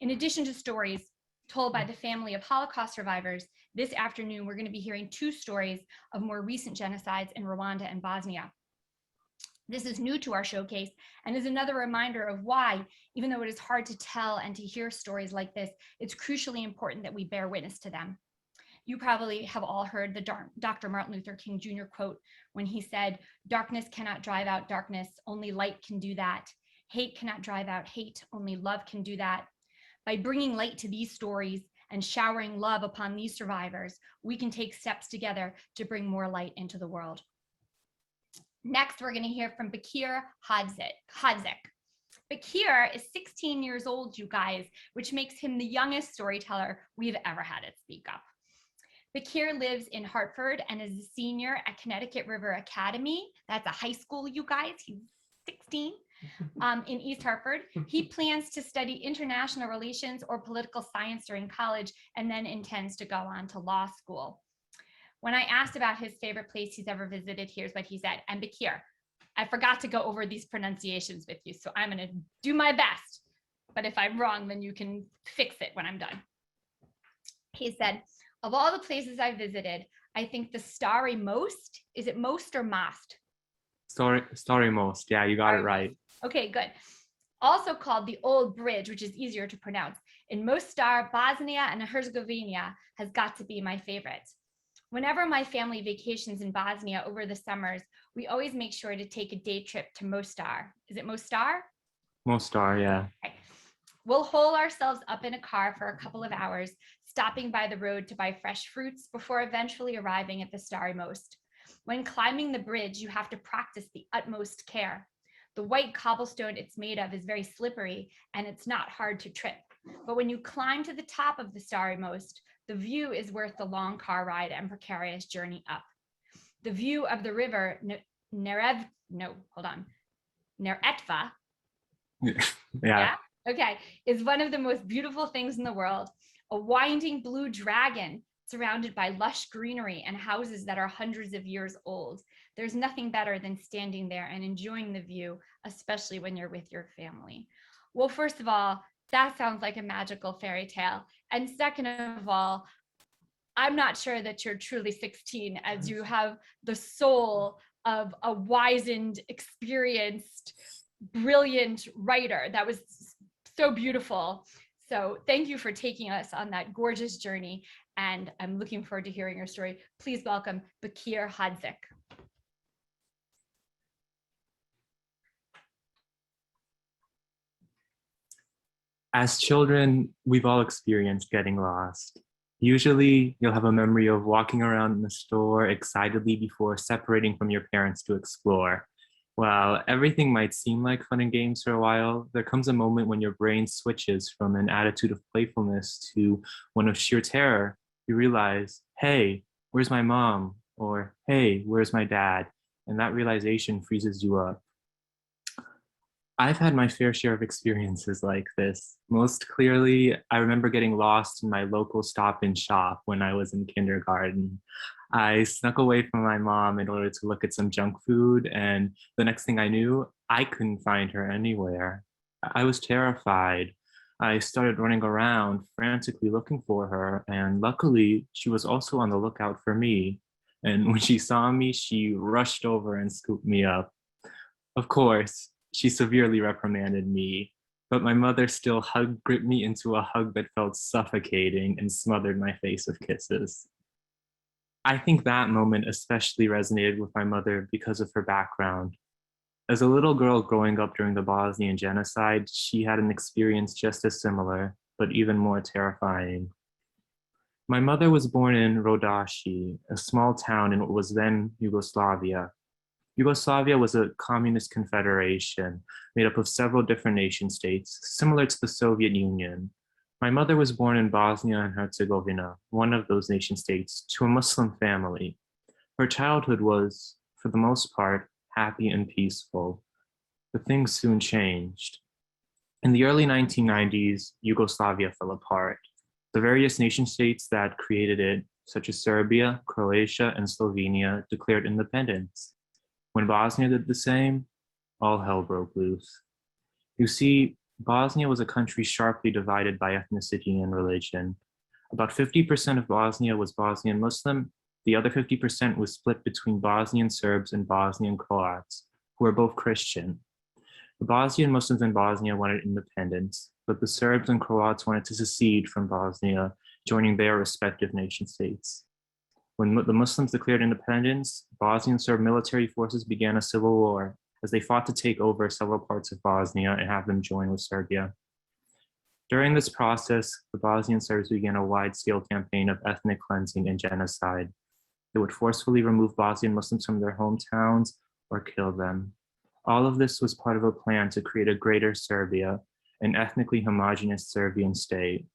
In addition to stories told by the family of Holocaust survivors, this afternoon we're going to be hearing 2 stories of more recent genocides in Rwanda and Bosnia. This is new to our showcase and is another reminder of why, even though it is hard to tell and to hear stories like this, it's crucially important that we bear witness to them. You probably have all heard the Dr. Martin Luther King Jr. quote when he said, "Darkness cannot drive out darkness, only light can do that. Hate cannot drive out hate, only love can do that." By bringing light to these stories and showering love upon these survivors, we can take steps together to bring more light into the world. Next, we're going to hear from Bekir Hodzic. Bekir is 16 years old, you guys, which makes him the youngest storyteller we've ever had at Speak Up. Bekir lives in Hartford and is a senior at Connecticut River Academy. That's a high school, you guys. He's 16 in East Hartford. He plans to study international relations or political science during college and then intends to go on to law school. When I asked about his favorite place he's ever visited, here's what he said. And Bekir, I forgot to go over these pronunciations with you, so I'm going to do my best. But if I'm wrong, then you can fix it when I'm done. He said, "Of all the places I visited, I think the starry most, is it most or most? Starry most, yeah, you got it right. Okay, good. Also called the Old Bridge, which is easier to pronounce, in Mostar, Bosnia and Herzegovina has got to be my favorite. Whenever my family vacations in Bosnia over the summers, we always make sure to take a day trip to Mostar. Is it Mostar? Mostar, yeah. Okay. We'll hole ourselves up in a car for a couple of hours, stopping by the road to buy fresh fruits before eventually arriving at the starry most. When climbing the bridge, you have to practice the utmost care. The white cobblestone it's made of is very slippery and it's not hard to trip. But when you climb to the top of the starry most, the view is worth the long car ride and precarious journey up. The view of the river Neretva. Yeah. Okay, is one of the most beautiful things in the world. A winding blue dragon surrounded by lush greenery and houses that are hundreds of years old. There's nothing better than standing there and enjoying the view, especially when you're with your family." Well, first of all, that sounds like a magical fairy tale. And second of all, I'm not sure that you're truly 16, as you have the soul of a wizened, experienced, brilliant writer. That was so beautiful. So thank you for taking us on that gorgeous journey. And I'm looking forward to hearing your story. Please welcome Bekir Hodzic. As children, we've all experienced getting lost. Usually, you'll have a memory of walking around in the store excitedly before separating from your parents to explore. While everything might seem like fun and games for a while, there comes a moment when your brain switches from an attitude of playfulness to one of sheer terror. You realize, hey, where's my mom? Or, hey, where's my dad? And that realization freezes you up. I've had my fair share of experiences like this. Most clearly, I remember getting lost in my local Stop and Shop when I was in kindergarten. I snuck away from my mom in order to look at some junk food, and the next thing I knew, I couldn't find her anywhere. I was terrified. I started running around, frantically looking for her, and luckily, she was also on the lookout for me. And when she saw me, she rushed over and scooped me up. Of course, she severely reprimanded me, but my mother still gripped me into a hug that felt suffocating and smothered my face with kisses. I think that moment especially resonated with my mother because of her background. As a little girl growing up during the Bosnian genocide, she had an experience just as similar, but even more terrifying. My mother was born in Rodashi, a small town in what was then Yugoslavia. Yugoslavia was a communist confederation made up of several different nation states, similar to the Soviet Union. My mother was born in Bosnia and Herzegovina, one of those nation states, to a Muslim family. Her childhood was, for the most part, happy and peaceful. But things soon changed. In the early 1990s, Yugoslavia fell apart. The various nation states that created it, such as Serbia, Croatia, and Slovenia, declared independence. When Bosnia did the same, all hell broke loose. You see, Bosnia was a country sharply divided by ethnicity and religion. About 50% of Bosnia was Bosnian Muslim. The other 50% was split between Bosnian Serbs and Bosnian Croats, who were both Christian. The Bosnian Muslims in Bosnia wanted independence, but the Serbs and Croats wanted to secede from Bosnia, joining their respective nation states. When the Muslims declared independence, Bosnian Serb military forces began a civil war as they fought to take over several parts of Bosnia and have them join with Serbia. During this process, the Bosnian Serbs began a wide-scale campaign of ethnic cleansing and genocide. They would forcefully remove Bosnian Muslims from their hometowns or kill them. All of this was part of a plan to create a greater Serbia, an ethnically homogeneous Serbian state.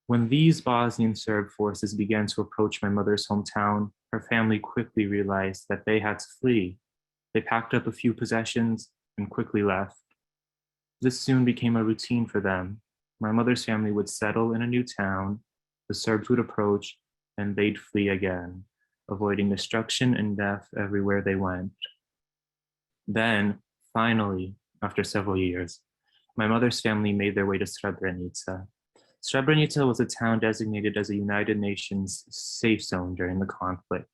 When these Bosnian Serb forces began to approach my mother's hometown, her family quickly realized that they had to flee. They packed up a few possessions and quickly left. This soon became a routine for them. My mother's family would settle in a new town, the Serbs would approach, and they'd flee again, avoiding destruction and death everywhere they went. Then, finally, after several years, my mother's family made their way to Srebrenica. Srebrenica was a town designated as a United Nations safe zone during the conflict.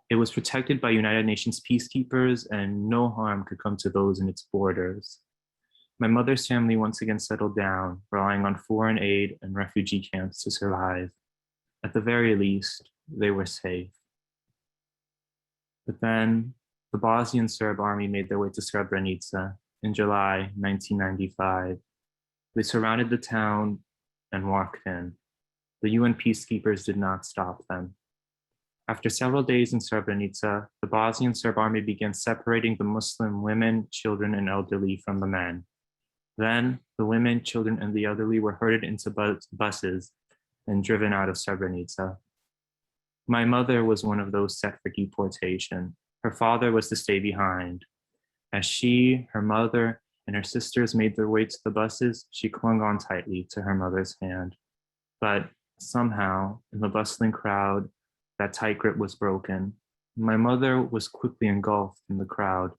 It was protected by United Nations peacekeepers, and no harm could come to those in its borders. My mother's family once again settled down, relying on foreign aid and refugee camps to survive. At the very least, they were safe. But then, the Bosnian Serb army made their way to Srebrenica in July 1995. They surrounded the town and walked in. The UN peacekeepers did not stop them. After several days in Srebrenica, the Bosnian Serb army began separating the Muslim women, children, and elderly from the men. Then, the women, children, and the elderly were herded into buses and driven out of Srebrenica. My mother was one of those set for deportation. Her father was to stay behind. As she, her mother, and her sisters made their way to the buses, she clung on tightly to her mother's hand. But somehow, in the bustling crowd, that tight grip was broken. My mother was quickly engulfed in the crowd,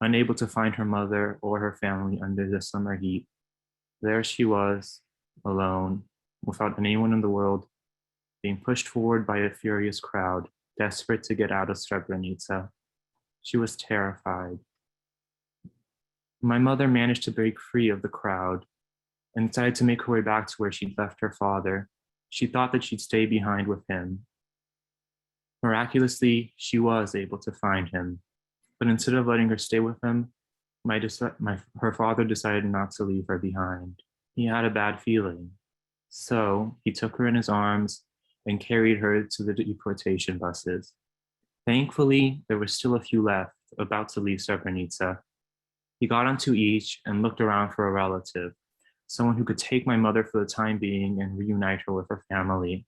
unable to find her mother or her family under the summer heat. There she was, alone, without anyone in the world, being pushed forward by a furious crowd, desperate to get out of Srebrenica. She was terrified. My mother managed to break free of the crowd and decided to make her way back to where she'd left her father. She thought that she'd stay behind with him. Miraculously, she was able to find him, but instead of letting her stay with him, her father decided not to leave her behind. He had a bad feeling. So he took her in his arms and carried her to the deportation buses. Thankfully, there were still a few left, about to leave Srebrenica. He got onto each and looked around for a relative, someone who could take my mother for the time being and reunite her with her family.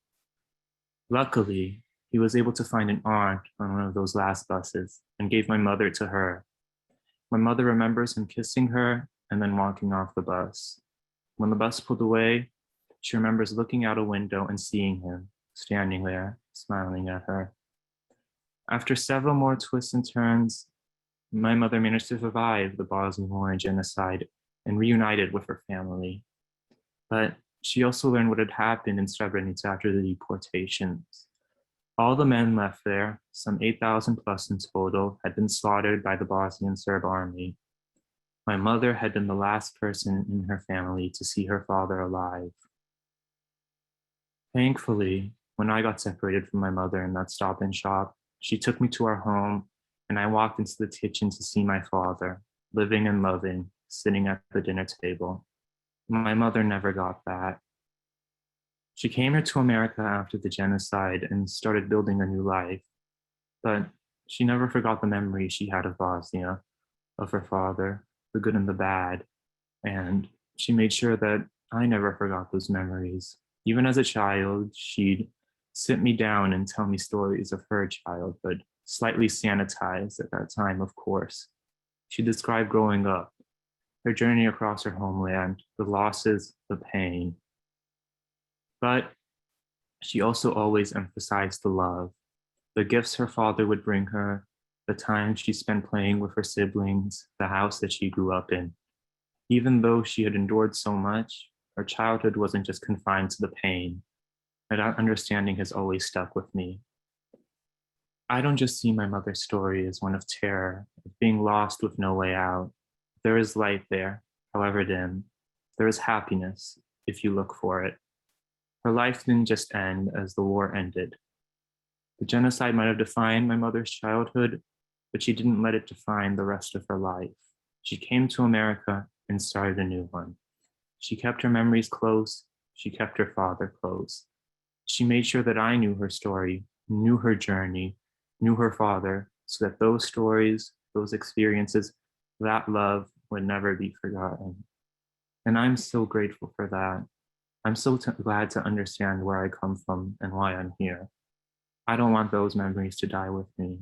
Luckily, he was able to find an aunt on one of those last buses and gave my mother to her. My mother remembers him kissing her and then walking off the bus. When the bus pulled away, she remembers looking out a window and seeing him standing there, smiling at her. After several more twists and turns, my mother managed to survive the Bosnian War and genocide and reunited with her family. But she also learned what had happened in Srebrenica after the deportations. All the men left there, some 8,000 plus in total, had been slaughtered by the Bosnian Serb army. My mother had been the last person in her family to see her father alive. Thankfully, when I got separated from my mother in that Stop and Shop, she took me to our home and I walked into the kitchen to see my father, living and loving, sitting at the dinner table. My mother never got that. She came here to America after the genocide and started building a new life, but she never forgot the memories she had of Bosnia, of her father, the good and the bad, and she made sure that I never forgot those memories. Even as a child, she'd sit me down and tell me stories of her childhood, slightly sanitized at that time, of course. She described growing up, her journey across her homeland, the losses, the pain. But she also always emphasized the love, the gifts her father would bring her, the time she spent playing with her siblings, the house that she grew up in. Even though she had endured so much, her childhood wasn't just confined to the pain. That understanding has always stuck with me. I don't just see my mother's story as one of terror, of being lost with no way out. There is light there, however dim. There is happiness, if you look for it. Her life didn't just end as the war ended. The genocide might have defined my mother's childhood, but she didn't let it define the rest of her life. She came to America and started a new one. She kept her memories close. She kept her father close. She made sure that I knew her story, knew her journey, knew her father, so that those stories, those experiences, that love would never be forgotten. And I'm so grateful for that. I'm so glad to understand where I come from and why I'm here. I don't want those memories to die with me.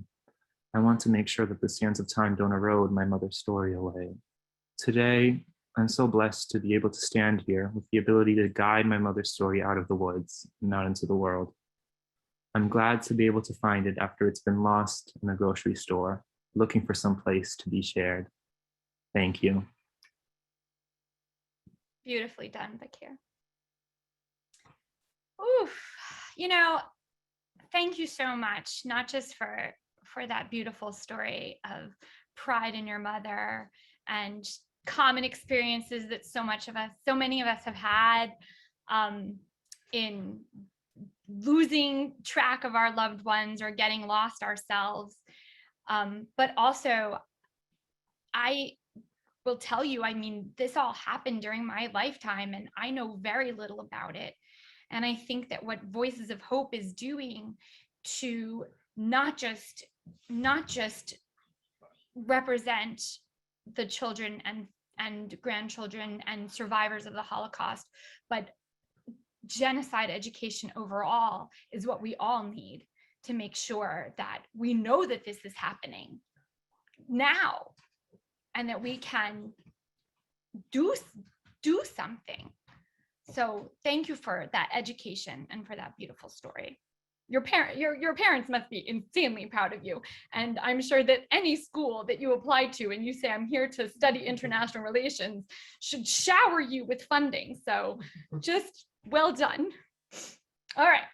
I want to make sure that the sands of time don't erode my mother's story away. Today, I'm so blessed to be able to stand here with the ability to guide my mother's story out of the woods and out into the world. I'm glad to be able to find it after it's been lost in a grocery store, looking for some place to be shared. Thank you. Beautifully done, Bekir. Oof, you know, thank you so much, not just for that beautiful story of pride in your mother and common experiences that so many of us have had in losing track of our loved ones or getting lost ourselves. But also, I will tell you, I mean, this all happened during my lifetime and I know very little about it. And I think that what Voices of Hope is doing to not just represent the children and grandchildren and survivors of the Holocaust, but genocide education overall is what we all need to make sure that we know that this is happening now and that we can do something. So thank you for that education and for that beautiful story. Your parents must be insanely proud of you. And I'm sure that any school that you apply to and you say, I'm here to study international relations, should shower you with funding. So just well done. All right.